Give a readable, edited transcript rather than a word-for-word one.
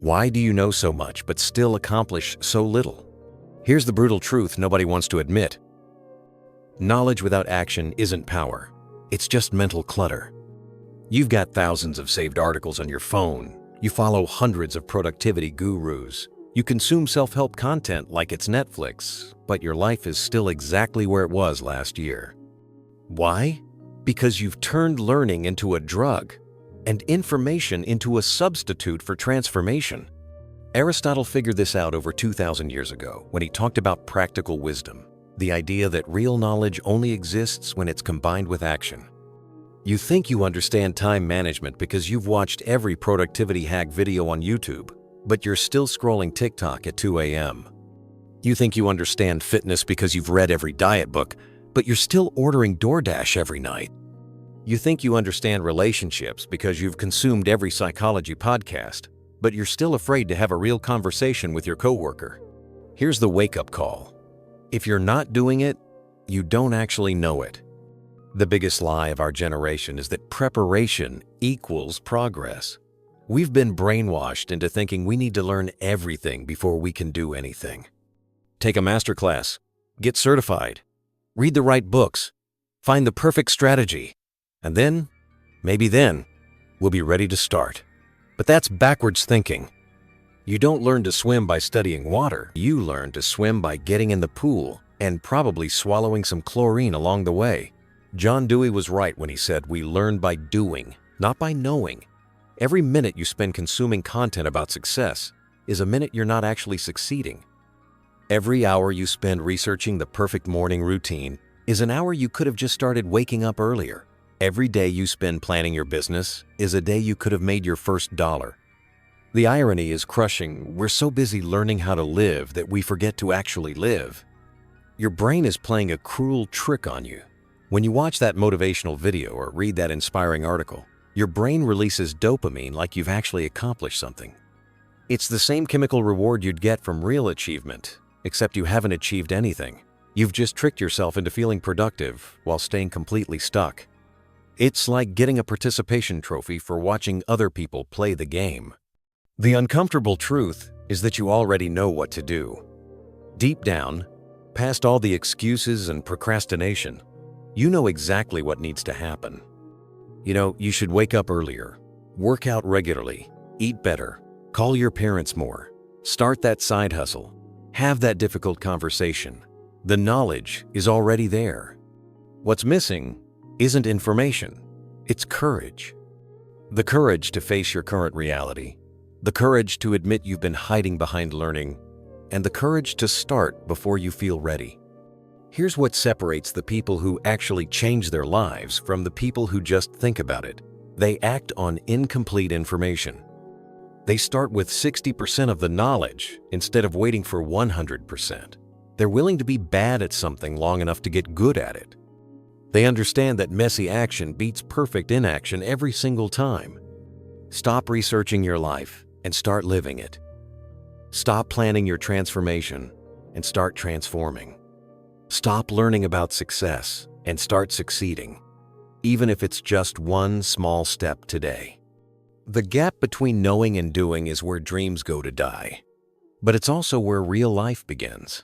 Why do you know so much but still accomplish so little? Here's the brutal truth nobody wants to admit. Knowledge without action isn't power. It's just mental clutter. You've got thousands of saved articles on your phone. You follow hundreds of productivity gurus. You consume self-help content like it's Netflix, but your life is still exactly where it was last year. Why? Because you've turned learning into a drug and information into a substitute for transformation. Aristotle figured this out over 2,000 years ago when he talked about practical wisdom, the idea that real knowledge only exists when it's combined with action. You think you understand time management because you've watched every productivity hack video on YouTube, but you're still scrolling TikTok at 2 a.m. You think you understand fitness because you've read every diet book, but you're still ordering DoorDash every night. You think you understand relationships because you've consumed every psychology podcast, but you're still afraid to have a real conversation with your coworker. Here's the wake-up call. If you're not doing it, you don't actually know it. The biggest lie of our generation is that preparation equals progress. We've been brainwashed into thinking we need to learn everything before we can do anything. Take a masterclass, get certified, read the right books, find the perfect strategy, and then, maybe then, we'll be ready to start. But that's backwards thinking. You don't learn to swim by studying water. You learn to swim by getting in the pool and probably swallowing some chlorine along the way. John Dewey was right when he said we learn by doing, not by knowing. Every minute you spend consuming content about success is a minute you're not actually succeeding. Every hour you spend researching the perfect morning routine is an hour you could have just started waking up earlier. Every day you spend planning your business is a day you could have made your first dollar. The irony is crushing. We're so busy learning how to live that we forget to actually live. Your brain is playing a cruel trick on you. When you watch that motivational video or read that inspiring article, your brain releases dopamine like you've actually accomplished something. It's the same chemical reward you'd get from real achievement, except you haven't achieved anything. You've just tricked yourself into feeling productive while staying completely stuck. It's like getting a participation trophy for watching other people play the game. The uncomfortable truth is that you already know what to do. Deep down, past all the excuses and procrastination, you know exactly what needs to happen. You know, you should wake up earlier, work out regularly, eat better, call your parents more, start that side hustle, have that difficult conversation. The knowledge is already there. What's missing isn't information, it's courage. The courage to face your current reality, the courage to admit you've been hiding behind learning, and the courage to start before you feel ready. Here's what separates the people who actually change their lives from the people who just think about it. They act on incomplete information. They start with 60% of the knowledge instead of waiting for 100%. They're willing to be bad at something long enough to get good at it. They understand that messy action beats perfect inaction every single time. Stop researching your life and start living it. Stop planning your transformation and start transforming. Stop learning about success and start succeeding, even if it's just one small step today. The gap between knowing and doing is where dreams go to die, but it's also where real life begins.